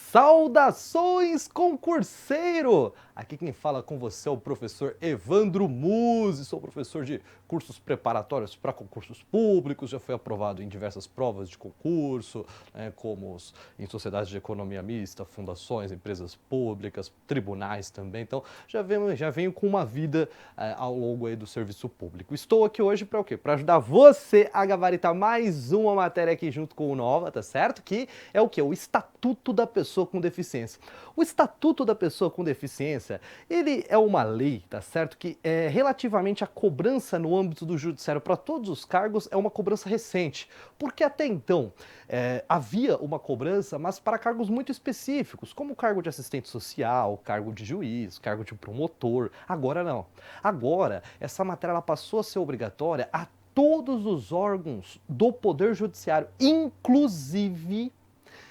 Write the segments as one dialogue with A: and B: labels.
A: Saudações, concurseiro! Aqui quem fala com você é o professor Evandro Musi, sou professor de cursos preparatórios para concursos públicos, já fui aprovado em diversas provas de concurso, como em sociedades de economia mista, fundações, empresas públicas, tribunais também, então já venho com uma vida ao longo aí do serviço público. Estou aqui hoje para o quê? Para ajudar você a gabaritar mais uma matéria aqui junto com o Nova, tá certo? Que é o quê? O Estatuto da Pessoa com Deficiência. O Estatuto da Pessoa com Deficiência, ele é uma lei, tá certo? Que é relativamente à cobrança no âmbito do judiciário para todos os cargos, é uma cobrança recente. Porque até então havia uma cobrança, mas para cargos muito específicos, como o cargo de assistente social, cargo de juiz, cargo de promotor. Agora não. Agora, essa matéria ela passou a ser obrigatória a todos os órgãos do Poder Judiciário, inclusive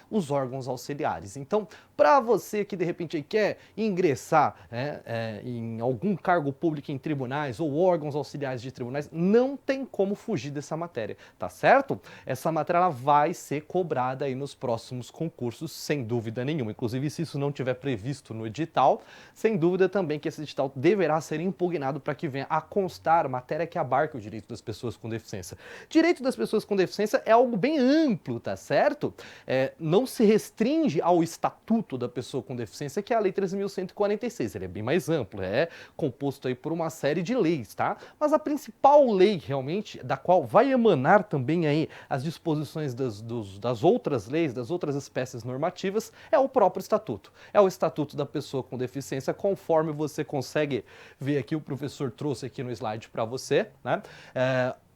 A: os órgãos auxiliares. Então, para você que de repente quer ingressar em algum cargo público em tribunais ou órgãos auxiliares de tribunais, não tem como fugir dessa matéria, tá certo? Essa matéria ela vai ser cobrada aí nos próximos concursos, sem dúvida nenhuma. Inclusive, se isso não tiver previsto no edital, sem dúvida também que esse edital deverá ser impugnado para que venha a constar matéria que abarque o direito das pessoas com deficiência. Direito das pessoas com deficiência é algo bem amplo, tá certo? Não se restringe ao Estatuto da Pessoa com Deficiência, que é a Lei 13.146. Ele é bem mais amplo, é composto aí por uma série de leis, tá? Mas a principal lei, realmente, da qual vai emanar também aí as disposições das outras leis, das outras espécies normativas, é o próprio Estatuto. É o Estatuto da Pessoa com Deficiência, conforme você consegue ver aqui, o professor trouxe aqui no slide para você, né?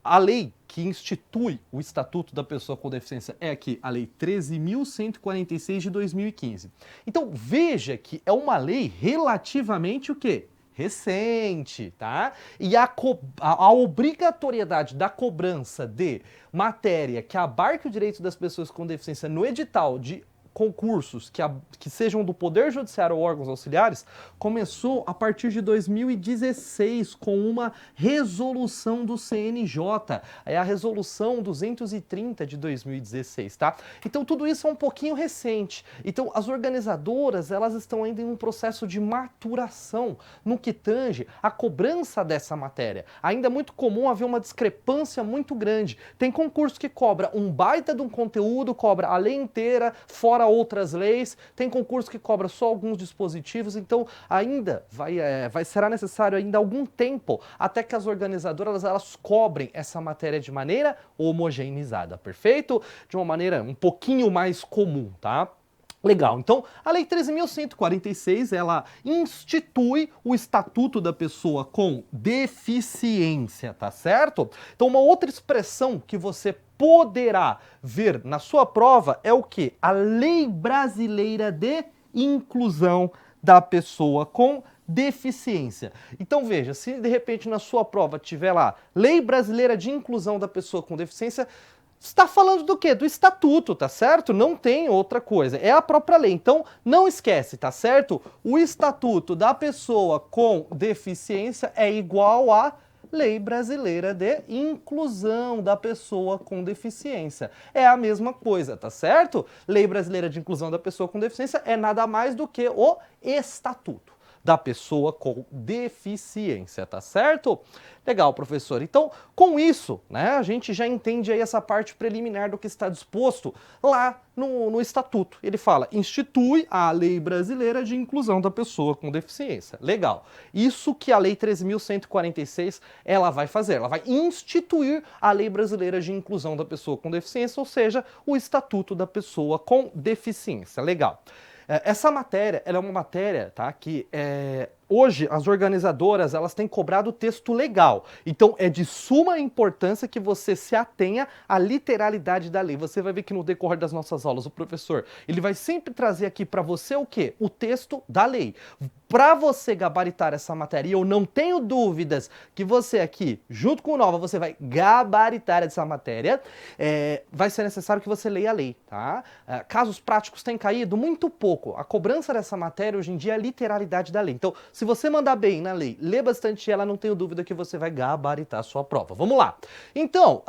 A: A lei que institui o Estatuto da Pessoa com Deficiência é aqui, a Lei 13.146 de 2015. Então, veja que é uma lei relativamente o quê? Recente, tá? E a obrigatoriedade da cobrança de matéria que abarque o direito das pessoas com deficiência no edital de concursos que sejam do Poder Judiciário ou órgãos auxiliares, começou a partir de 2016 com uma resolução do CNJ, é a resolução 230 de 2016, tá? Então tudo isso é um pouquinho recente. Então as organizadoras, elas estão ainda em um processo de maturação no que tange a cobrança dessa matéria. Ainda é muito comum haver uma discrepância muito grande. Tem concurso que cobra um baita de um conteúdo, cobra a lei inteira, fora outras leis, tem concurso que cobra só alguns dispositivos, então ainda será necessário ainda algum tempo até que as organizadoras elas cobrem essa matéria de maneira homogeneizada, perfeito? De uma maneira um pouquinho mais comum, tá? Legal, então a Lei 13.146, ela institui o Estatuto da Pessoa com Deficiência, tá certo? Então uma outra expressão que você poderá ver na sua prova é o quê? A Lei Brasileira de Inclusão da Pessoa com Deficiência. Então veja, se de repente na sua prova tiver lá Lei Brasileira de Inclusão da Pessoa com Deficiência, está falando do quê? Do estatuto, tá certo? Não tem outra coisa, é a própria lei. Então, não esquece, tá certo? O Estatuto da Pessoa com Deficiência é igual à Lei Brasileira de Inclusão da Pessoa com Deficiência. É a mesma coisa, tá certo? Lei Brasileira de Inclusão da Pessoa com Deficiência é nada mais do que o Estatuto da Pessoa com Deficiência, tá certo? Legal, professor. Então, com isso, né, a gente já entende aí essa parte preliminar do que está disposto lá no Estatuto. Ele fala, institui a Lei Brasileira de Inclusão da Pessoa com Deficiência. Legal. Isso que a Lei 13.146 ela vai fazer. Ela vai instituir a Lei Brasileira de Inclusão da Pessoa com Deficiência, ou seja, o Estatuto da Pessoa com Deficiência. Legal. Essa matéria, ela é uma matéria, tá, que hoje as organizadoras elas têm cobrado texto legal. Então é de suma importância que você se atenha à literalidade da lei. Você vai ver que no decorrer das nossas aulas o professor ele vai sempre trazer aqui para você o quê? O texto da lei. Para você gabaritar essa matéria, e eu não tenho dúvidas que você aqui, junto com o Nova, você vai gabaritar essa matéria, vai ser necessário que você leia a lei, tá? Casos práticos têm caído muito pouco. A cobrança dessa matéria hoje em dia é a literalidade da lei. Então, se você mandar bem na lei, lê bastante ela, não tenho dúvida que você vai gabaritar a sua prova. Vamos lá. Então,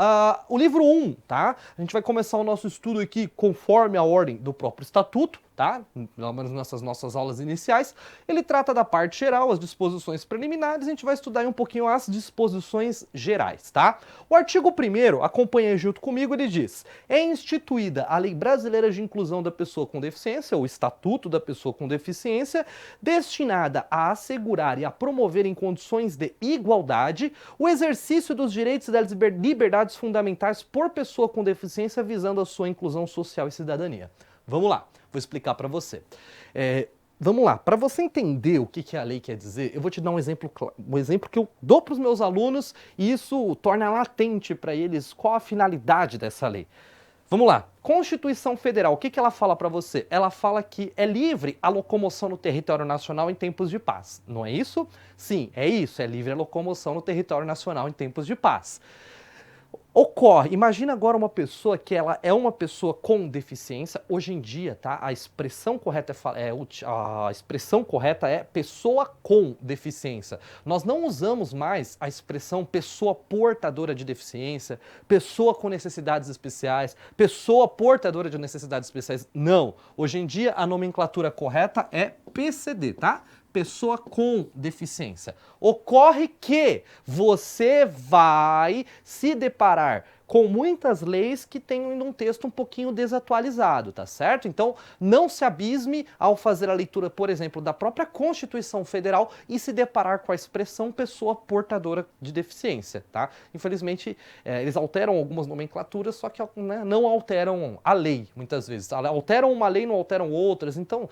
A: o livro 1, tá? A gente vai começar o nosso estudo aqui conforme a ordem do próprio estatuto, tá? Pelo menos nessas nossas aulas iniciais. Ele trata da parte geral, as disposições preliminares, a gente vai estudar aí um pouquinho as disposições gerais, tá? O artigo 1º, acompanhe junto comigo, ele diz: é instituída a Lei Brasileira de Inclusão da Pessoa com Deficiência, o Estatuto da Pessoa com Deficiência, destinada a assegurar e a promover em condições de igualdade o exercício dos direitos e das liberdades fundamentais por pessoa com deficiência, visando a sua inclusão social e cidadania. Vamos lá, vou explicar para você. Vamos lá, para você entender o que a lei quer dizer, eu vou te dar um exemplo que eu dou para os meus alunos e isso torna latente para eles qual a finalidade dessa lei. Vamos lá, Constituição Federal, o que ela fala para você? Ela fala que é livre a locomoção no território nacional em tempos de paz, não é isso? Sim, é isso, é livre a locomoção no território nacional em tempos de paz. Ocorre, imagina agora uma pessoa que ela é uma pessoa com deficiência, hoje em dia, tá? A expressão correta é pessoa com deficiência. Nós não usamos mais a expressão pessoa portadora de deficiência, pessoa com necessidades especiais, pessoa portadora de necessidades especiais. Não, hoje em dia a nomenclatura correta é PCD, tá? Pessoa com deficiência. Ocorre que você vai se deparar com muitas leis que têm um texto um pouquinho desatualizado, tá certo? Então, não se abisme ao fazer a leitura, por exemplo, da própria Constituição Federal e se deparar com a expressão pessoa portadora de deficiência, tá? Infelizmente, eles alteram algumas nomenclaturas, só que não alteram a lei, muitas vezes. Alteram uma lei, não alteram outras, então...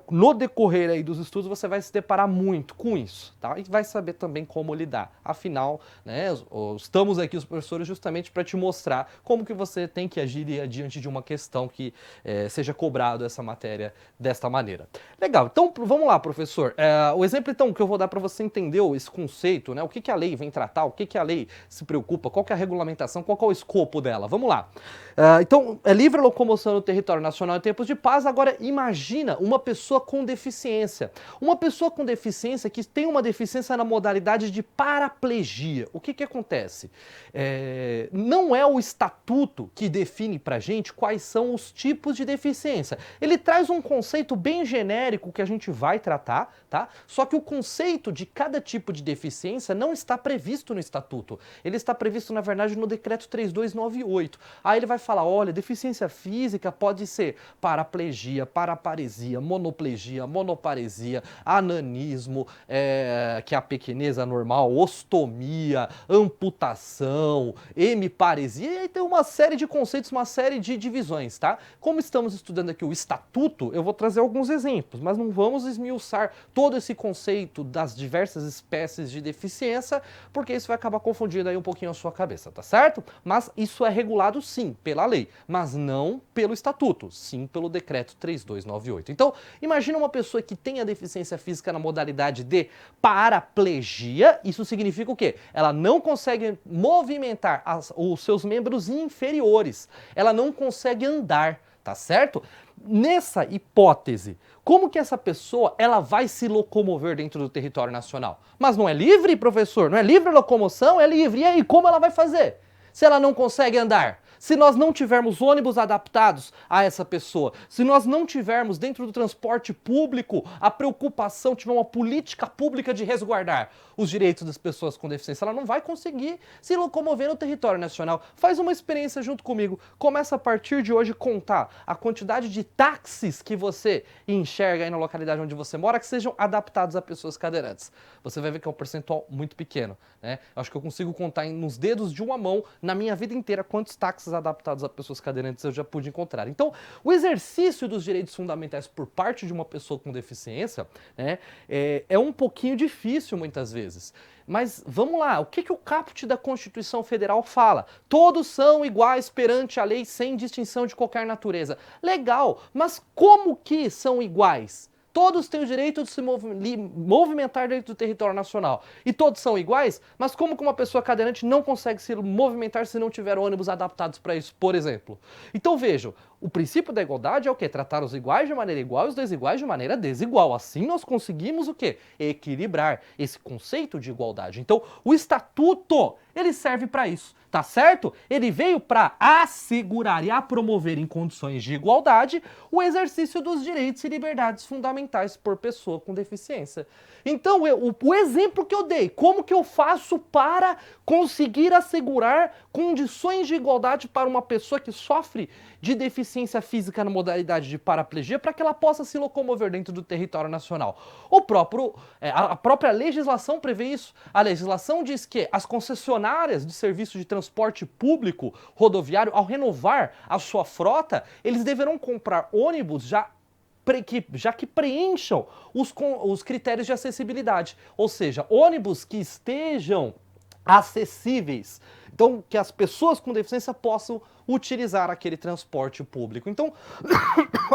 A: no decorrer aí dos estudos você vai se deparar muito com isso, tá? E vai saber também como lidar. Afinal, né, estamos aqui os professores justamente para te mostrar como que você tem que agir diante de uma questão que seja cobrado essa matéria desta maneira. Legal, então vamos lá, professor. O exemplo então que eu vou dar para você entender esse conceito, né? O que a lei vem tratar, o que a lei se preocupa, qual que é a regulamentação, qual que é o escopo dela. Vamos lá. Então, é livre a locomoção no território nacional em tempos de paz. Agora, imagina uma pessoa com deficiência. Uma pessoa com deficiência que tem uma deficiência na modalidade de paraplegia. O que acontece? Não é o estatuto que define pra gente quais são os tipos de deficiência. Ele traz um conceito bem genérico que a gente vai tratar, tá? Só que o conceito de cada tipo de deficiência não está previsto no estatuto. Ele está previsto, na verdade, no decreto 3298. Aí ele vai falar, olha, deficiência física pode ser paraplegia, paraparesia, monoplegia, monoparesia, ananismo, que é a pequenez anormal, ostomia, amputação, hemiparesia, e aí tem uma série de conceitos, uma série de divisões, tá? Como estamos estudando aqui o estatuto, eu vou trazer alguns exemplos, mas não vamos esmiuçar todo esse conceito das diversas espécies de deficiência, porque isso vai acabar confundindo aí um pouquinho a sua cabeça, tá certo? Mas isso é regulado sim pela lei, mas não pelo estatuto, sim pelo decreto 3298. Então, imagina uma pessoa que tem a deficiência física na modalidade de paraplegia, isso significa o quê? Ela não consegue movimentar os seus membros inferiores, ela não consegue andar, tá certo? Nessa hipótese, como que essa pessoa ela vai se locomover dentro do território nacional? Mas não é livre, professor? Não é livre a locomoção? É livre. E aí, como ela vai fazer? Se ela não consegue andar? Se nós não tivermos ônibus adaptados a essa pessoa, se nós não tivermos dentro do transporte público a preocupação, tiver uma política pública de resguardar os direitos das pessoas com deficiência, ela não vai conseguir se locomover no território nacional. Faz uma experiência junto comigo. Começa a partir de hoje contar a quantidade de táxis que você enxerga aí na localidade onde você mora que sejam adaptados a pessoas cadeirantes. Você vai ver que é um percentual muito pequeno, né? Eu acho que eu consigo contar nos dedos de uma mão na minha vida inteira quantos táxis adaptados a pessoas cadeirantes eu já pude encontrar. Então, o exercício dos direitos fundamentais por parte de uma pessoa com deficiência, né, é um pouquinho difícil muitas vezes. Mas vamos lá, o que o caput da Constituição Federal fala? Todos são iguais perante a lei sem distinção de qualquer natureza. Legal, mas como que são iguais? Todos têm o direito de se movimentar dentro do território nacional. E todos são iguais? Mas como que uma pessoa cadeirante não consegue se movimentar se não tiver ônibus adaptados para isso, por exemplo? Então vejam, O princípio da igualdade é o quê? Tratar os iguais de maneira igual e os desiguais de maneira desigual. Assim nós conseguimos o quê? Equilibrar esse conceito de igualdade. Então, o estatuto, ele serve para isso, tá certo? Ele veio para assegurar e a promover em condições de igualdade o exercício dos direitos e liberdades fundamentais por pessoa com deficiência. Então, o exemplo que eu dei, como que eu faço para conseguir assegurar condições de igualdade para uma pessoa que sofre de deficiência física na modalidade de paraplegia para que ela possa se locomover dentro do território nacional? A própria legislação prevê isso. A legislação diz que as concessionárias de serviço de transporte público rodoviário, ao renovar a sua frota, eles deverão comprar ônibus já que preencham os critérios de acessibilidade, ou seja, ônibus que estejam acessíveis, então que as pessoas com deficiência possam utilizar aquele transporte público. Então,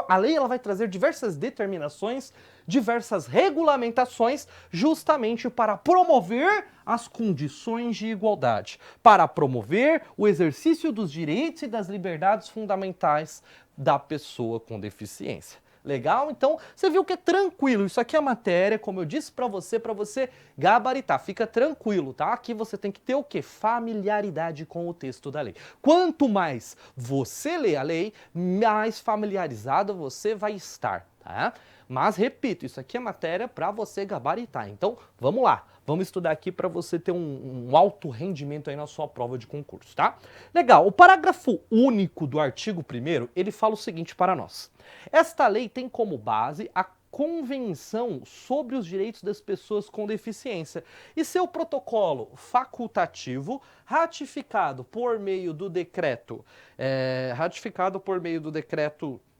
A: a lei ela vai trazer diversas determinações, diversas regulamentações, justamente para promover as condições de igualdade, para promover o exercício dos direitos e das liberdades fundamentais da pessoa com deficiência. Legal? Então, você viu que é tranquilo. Isso aqui é matéria, como eu disse para você gabaritar. Fica tranquilo, tá? Aqui você tem que ter o quê? Familiaridade com o texto da lei. Quanto mais você lê a lei, mais familiarizado você vai estar, tá? Mas, repito, isso aqui é matéria para você gabaritar. Então, vamos lá. Vamos estudar aqui para você ter um alto rendimento aí na sua prova de concurso, tá? Legal. O parágrafo único do artigo 1º, ele fala o seguinte para nós. Esta lei tem como base a Convenção sobre os Direitos das Pessoas com Deficiência e seu protocolo facultativo ratificado por meio do decreto,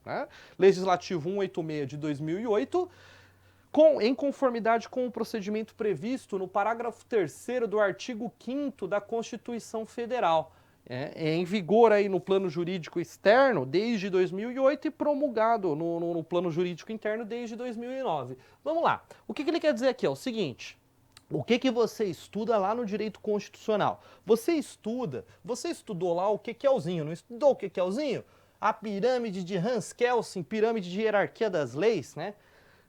A: né, legislativo 186 de 2008, em conformidade com o procedimento previsto no parágrafo 3º do artigo 5º da Constituição Federal. É em vigor aí no plano jurídico externo desde 2008 e promulgado no plano jurídico interno desde 2009. Vamos lá. O que ele quer dizer aqui? É o seguinte. O que você estuda lá no direito constitucional? Você estudou lá o QQzinho, não estudou o QQzinho? A pirâmide de Hans Kelsen, pirâmide de hierarquia das leis, né?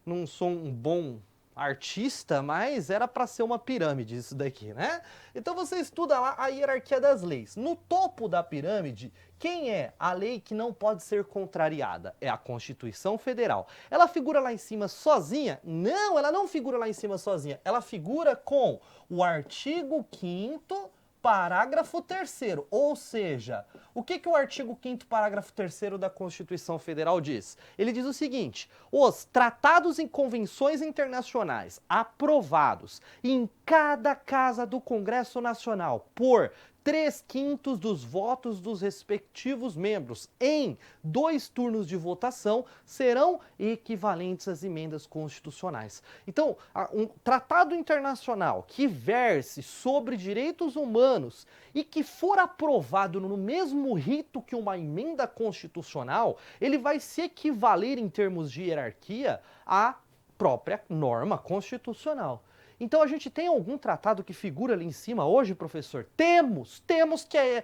A: Não sou um bom artista, mas era para ser uma pirâmide isso daqui, né? Então você estuda lá a hierarquia das leis. No topo da pirâmide, quem é a lei que não pode ser contrariada? É a Constituição Federal. Ela figura lá em cima sozinha? Não, ela não figura lá em cima sozinha. Ela figura com o artigo 5º, parágrafo 3º, ou seja, o que o artigo 5º, parágrafo 3º da Constituição Federal diz? Ele diz o seguinte: os tratados e convenções internacionais aprovados em cada casa do Congresso Nacional por 3/5 dos votos dos respectivos membros em 2 turnos de votação serão equivalentes às emendas constitucionais. Então, um tratado internacional que verse sobre direitos humanos e que for aprovado no mesmo rito que uma emenda constitucional, ele vai se equivaler em termos de hierarquia à própria norma constitucional. Então a gente tem algum tratado que figura ali em cima hoje, professor? Temos que é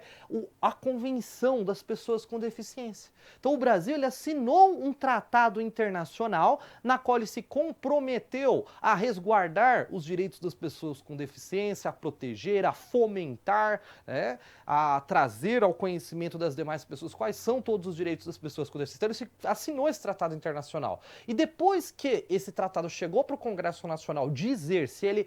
A: a Convenção das Pessoas com Deficiência. Então o Brasil ele assinou um tratado internacional na qual ele se comprometeu a resguardar os direitos das pessoas com deficiência, a proteger, a fomentar, né, a trazer ao conhecimento das demais pessoas quais são todos os direitos das pessoas com deficiência. Então ele assinou esse tratado internacional. E depois que esse tratado chegou para o Congresso Nacional dizer se ele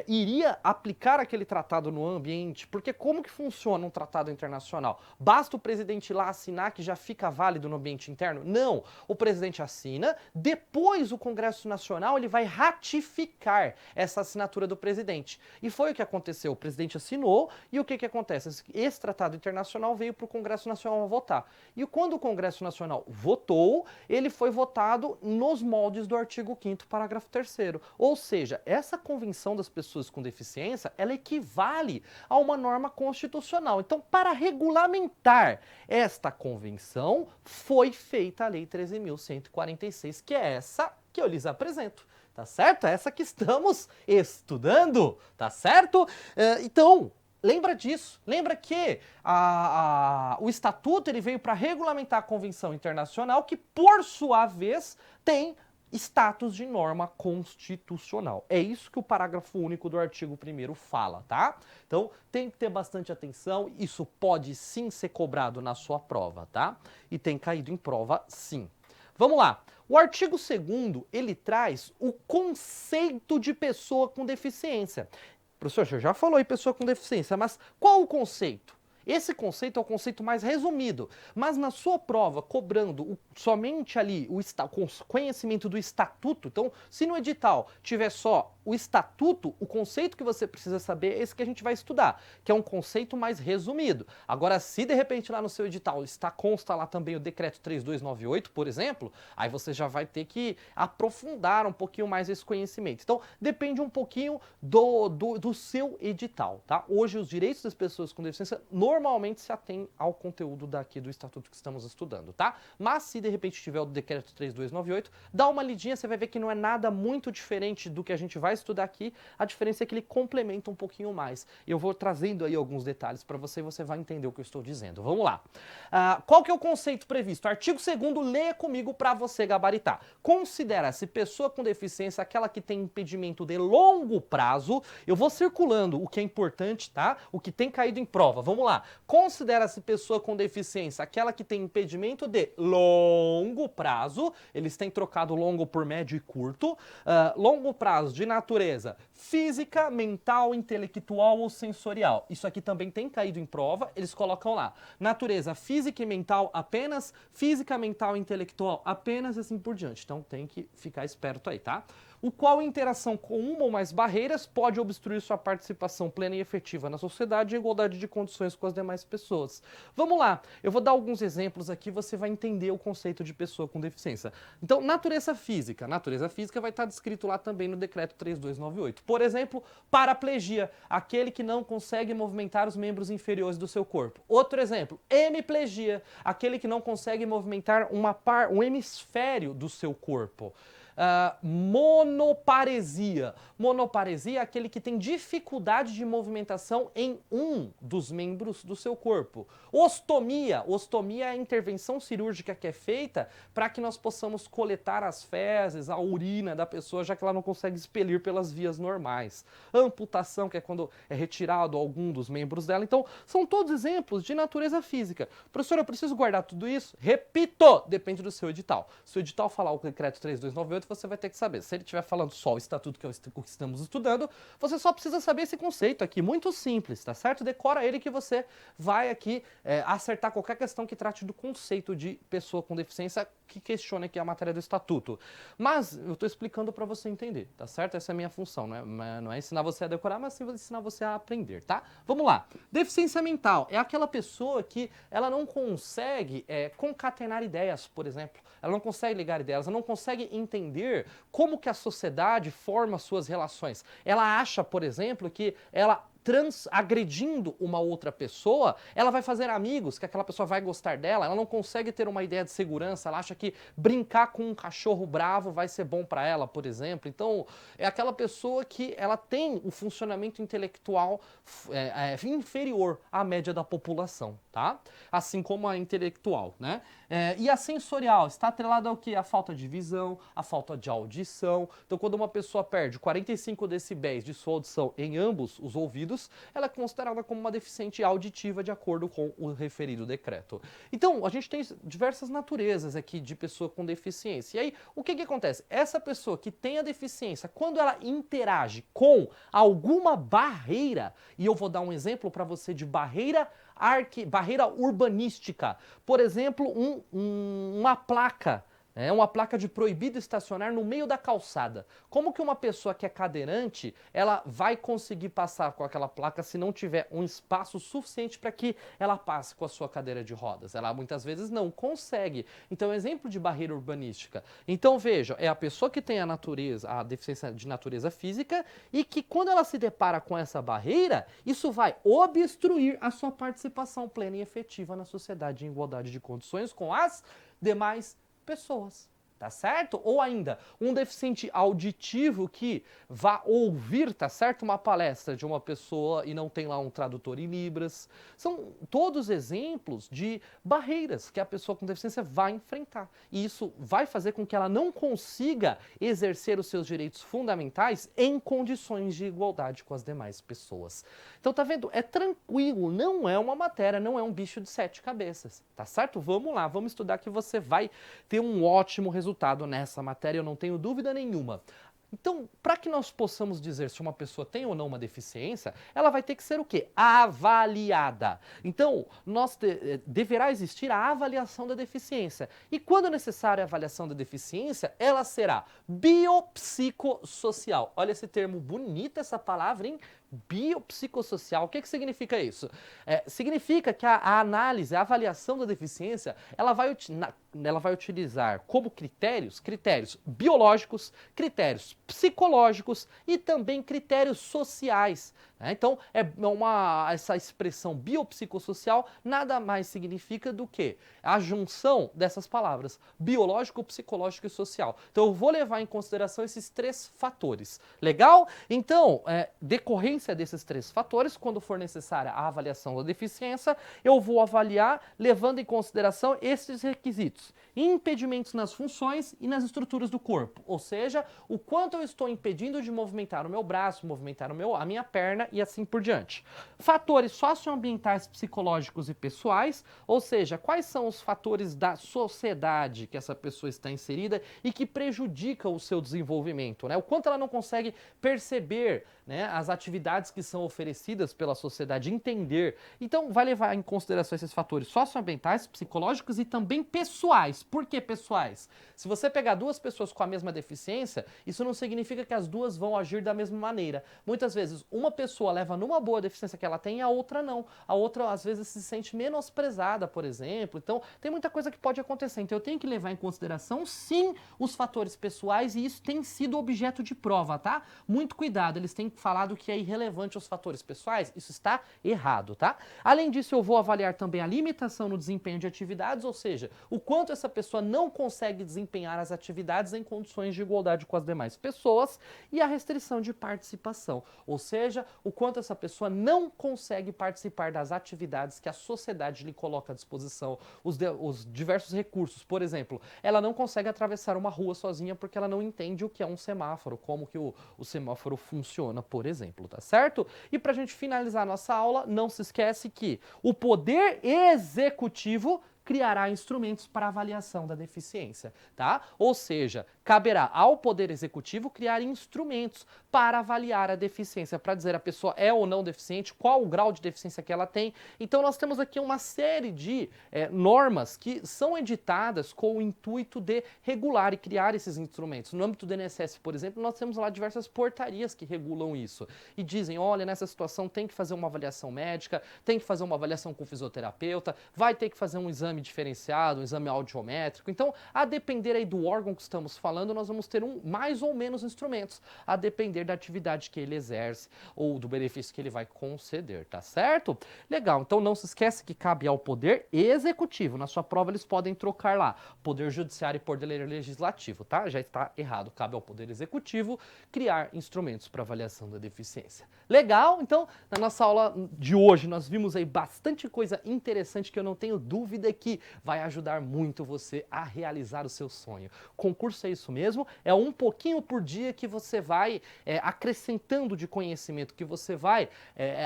A: iria aplicar aquele tratado no ambiente, porque como que funciona um tratado internacional? Basta o presidente lá assinar que já fica válido no ambiente interno? Não, o presidente assina, depois o Congresso Nacional ele vai ratificar essa assinatura do presidente. E foi o que aconteceu, o presidente assinou e o que acontece? Esse tratado internacional veio para o Congresso Nacional votar. E quando o Congresso Nacional votou, ele foi votado nos moldes do artigo 5º, parágrafo 3º. Ou seja, essa Convenção das Pessoas com Deficiência, ela equivale a uma norma constitucional. Então, para regulamentar esta convenção, foi feita a Lei 13.146, que é essa que eu lhes apresento. Tá certo? Essa que estamos estudando, tá certo? Então, lembra disso, lembra que o Estatuto ele veio para regulamentar a Convenção Internacional, que por sua vez tem status de norma constitucional. É isso que o parágrafo único do artigo 1º fala, tá? Então, tem que ter bastante atenção, isso pode sim ser cobrado na sua prova, tá? E tem caído em prova sim. Vamos lá. O artigo 2º, ele traz o conceito de pessoa com deficiência. Professor, você já falou em pessoa com deficiência, mas qual o conceito? Esse conceito é o conceito mais resumido, mas na sua prova, cobrando somente ali o conhecimento do estatuto, então, se no edital tiver só o estatuto, o conceito que você precisa saber é esse que a gente vai estudar, que é um conceito mais resumido. Agora, se de repente lá no seu edital consta lá também o decreto 3298, por exemplo, aí você já vai ter que aprofundar um pouquinho mais esse conhecimento. Então, depende um pouquinho do seu edital, tá? Hoje, os direitos das pessoas com deficiência normalmente se atém ao conteúdo daqui do estatuto que estamos estudando, tá? Mas se de repente tiver o decreto 3298, dá uma lidinha, você vai ver que não é nada muito diferente do que a gente vai estudar aqui, a diferença é que ele complementa um pouquinho mais. Eu vou trazendo aí alguns detalhes para você e você vai entender o que eu estou dizendo. Vamos lá. Qual que é o conceito previsto? Artigo 2º, leia comigo para você gabaritar. Considera-se pessoa com deficiência aquela que tem impedimento de longo prazo. Eu vou circulando o que é importante, tá? O que tem caído em prova. Vamos lá. Considera-se pessoa com deficiência aquela que tem impedimento de longo prazo. Eles têm trocado longo por médio e curto. Longo prazo de natureza física, mental, intelectual ou sensorial. Isso aqui também tem caído em prova. Eles colocam lá. Natureza física e mental apenas, física, mental e intelectual apenas, assim por diante. Então tem que ficar esperto aí, tá? O qual interação com uma ou mais barreiras pode obstruir sua participação plena e efetiva na sociedade e igualdade de condições com as demais pessoas. Vamos lá, eu vou dar alguns exemplos aqui, você vai entender o conceito de pessoa com deficiência. Então, natureza física vai estar descrito lá também no decreto 3298. Por exemplo, paraplegia, aquele que não consegue movimentar os membros inferiores do seu corpo. Outro exemplo, hemiplegia, aquele que não consegue movimentar um hemisfério do seu corpo. Monoparesia. Monoparesia é aquele que tem dificuldade de movimentação em um dos membros do seu corpo. Ostomia. Ostomia é a intervenção cirúrgica que é feita para que nós possamos coletar as fezes, a urina da pessoa, já que ela não consegue expelir pelas vias normais. Amputação, que é quando é retirado algum dos membros dela. Então, são todos exemplos de natureza física. Professor, eu preciso guardar tudo isso? Repito, depende do seu edital. Se o edital falar o decreto 3298, você vai ter que saber. Se ele estiver falando só o estatuto, que é o que estamos estudando, você só precisa saber esse conceito aqui, muito simples, tá certo? Decora ele que você vai aqui acertar qualquer questão que trate do conceito de pessoa com deficiência que questione aqui a matéria do estatuto. Mas eu estou explicando para você entender, tá certo? Essa é a minha função, não é ensinar você a decorar, mas sim ensinar você a aprender, tá? Vamos lá. Deficiência mental é aquela pessoa que ela não consegue concatenar ideias, por exemplo. Ela não consegue ligar ideias, ela não consegue entender como que a sociedade forma suas relações. Ela acha, por exemplo, que ela agredindo uma outra pessoa, ela vai fazer amigos, que aquela pessoa vai gostar dela, ela não consegue ter uma ideia de segurança, ela acha que brincar com um cachorro bravo vai ser bom para ela, por exemplo. Então, é aquela pessoa que ela tem um funcionamento intelectual inferior à média da população, tá? Assim como a intelectual, né? E a sensorial está atrelada ao quê? A falta de visão, a falta de audição. Então, quando uma pessoa perde 45 decibéis de sua audição em ambos os ouvidos, ela é considerada como uma deficiente auditiva de acordo com o referido decreto. Então, a gente tem diversas naturezas aqui de pessoa com deficiência. E aí, o que acontece? Essa pessoa que tem a deficiência, quando ela interage com alguma barreira, e eu vou dar um exemplo para você de barreira urbanística, por exemplo, uma placa. É uma placa de proibido estacionar no meio da calçada. Como que uma pessoa que é cadeirante, ela vai conseguir passar com aquela placa se não tiver um espaço suficiente para que ela passe com a sua cadeira de rodas? Ela muitas vezes não consegue. Então, exemplo de barreira urbanística. Então, veja, é a pessoa que tem a deficiência de natureza física e que quando ela se depara com essa barreira, isso vai obstruir a sua participação plena e efetiva na sociedade em igualdade de condições com as demais pessoas, tá certo? Ou ainda, um deficiente auditivo que vá ouvir, tá certo? Uma palestra de uma pessoa e não tem lá um tradutor em Libras. São todos exemplos de barreiras que a pessoa com deficiência vai enfrentar. E isso vai fazer com que ela não consiga exercer os seus direitos fundamentais em condições de igualdade com as demais pessoas. Então, tá vendo? É tranquilo, não é uma matéria, não é um bicho de 7 cabeças, tá certo? Vamos lá, vamos estudar que você vai ter um ótimo resultado nessa matéria, eu não tenho dúvida nenhuma. Então, para que nós possamos dizer se uma pessoa tem ou não uma deficiência, ela vai ter que ser o quê? Avaliada. Então, deverá existir a avaliação da deficiência. E quando necessária a avaliação da deficiência, ela será biopsicossocial. Olha esse termo bonito, essa palavra, hein? Biopsicossocial. O que significa isso? Significa que a análise, a avaliação da deficiência, ela vai utilizar como critérios biológicos, critérios psicológicos e também critérios sociais. Então, essa expressão biopsicossocial nada mais significa do que a junção dessas palavras, biológico, psicológico e social. Então, eu vou levar em consideração esses 3 fatores. Legal? Então, decorrência desses 3 fatores, quando for necessária a avaliação da deficiência, eu vou avaliar levando em consideração esses requisitos: impedimentos nas funções e nas estruturas do corpo, ou seja, o quanto eu estou impedindo de movimentar o meu braço, movimentar a minha perna e assim por diante. Fatores socioambientais, psicológicos e pessoais, ou seja, quais são os fatores da sociedade que essa pessoa está inserida e que prejudicam o seu desenvolvimento, né? O quanto ela não consegue perceber, né, as atividades que são oferecidas pela sociedade, entender. Então, vai levar em consideração esses fatores socioambientais, psicológicos e também pessoais. Por que pessoais? Se você pegar 2 pessoas com a mesma deficiência, isso não significa que as 2 vão agir da mesma maneira. Muitas vezes, uma pessoa leva numa boa deficiência que ela tem e a outra não. A outra, às vezes, se sente menosprezada, por exemplo. Então, tem muita coisa que pode acontecer. Então, eu tenho que levar em consideração, sim, os fatores pessoais, e isso tem sido objeto de prova, tá? Muito cuidado, eles têm falado que é irrelevante os fatores pessoais, isso está errado, tá? Além disso, eu vou avaliar também a limitação no desempenho de atividades, ou seja, o quanto essa pessoa não consegue desempenhar as atividades em condições de igualdade com as demais pessoas, e a restrição de participação, ou seja, o quanto essa pessoa não consegue participar das atividades que a sociedade lhe coloca à disposição, os diversos recursos. Por exemplo, ela não consegue atravessar uma rua sozinha porque ela não entende o que é um semáforo, como que o semáforo funciona, por exemplo, tá certo? E pra gente finalizar a nossa aula, não se esquece que o poder executivo criará instrumentos para avaliação da deficiência, tá? Ou seja, caberá ao Poder Executivo criar instrumentos para avaliar a deficiência, para dizer a pessoa é ou não deficiente, qual o grau de deficiência que ela tem. Então nós temos aqui uma série de normas que são editadas com o intuito de regular e criar esses instrumentos. No âmbito do INSS, por exemplo, nós temos lá diversas portarias que regulam isso e dizem, olha, nessa situação tem que fazer uma avaliação médica, tem que fazer uma avaliação com o fisioterapeuta, vai ter que fazer um exame diferenciado, um exame audiométrico. Então, a depender aí do órgão que estamos falando, nós vamos ter mais ou menos instrumentos, a depender da atividade que ele exerce ou do benefício que ele vai conceder, tá certo? Legal, então não se esquece que cabe ao Poder Executivo. Na sua prova eles podem trocar lá, Poder Judiciário e Poder Legislativo, tá? Já está errado, cabe ao Poder Executivo criar instrumentos para avaliação da deficiência. Legal? Então, na nossa aula de hoje, nós vimos aí bastante coisa interessante que eu não tenho dúvida que vai ajudar muito você a realizar o seu sonho. Concurso é isso mesmo, é um pouquinho por dia que você vai acrescentando de conhecimento, que você vai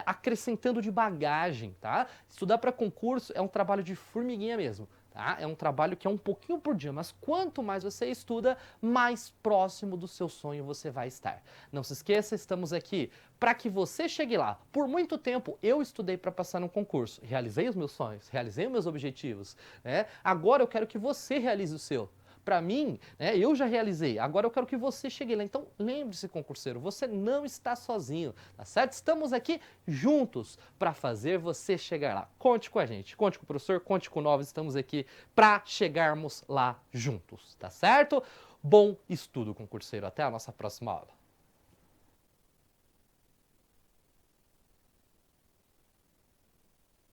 A: acrescentando de bagagem, tá? Estudar para concurso é um trabalho de formiguinha mesmo. Tá? É um trabalho que é um pouquinho por dia, mas quanto mais você estuda, mais próximo do seu sonho você vai estar. Não se esqueça, estamos aqui para que você chegue lá. Por muito tempo eu estudei para passar no concurso, realizei os meus sonhos, realizei os meus objetivos, né? Agora eu quero que você realize o seu. Para mim, né, eu já realizei, agora eu quero que você chegue lá. Então, lembre-se, concurseiro, você não está sozinho, tá certo? Estamos aqui juntos para fazer você chegar lá. Conte com a gente, conte com o professor, conte com nós, estamos aqui para chegarmos lá juntos, tá certo? Bom estudo, concurseiro. Até a nossa próxima aula.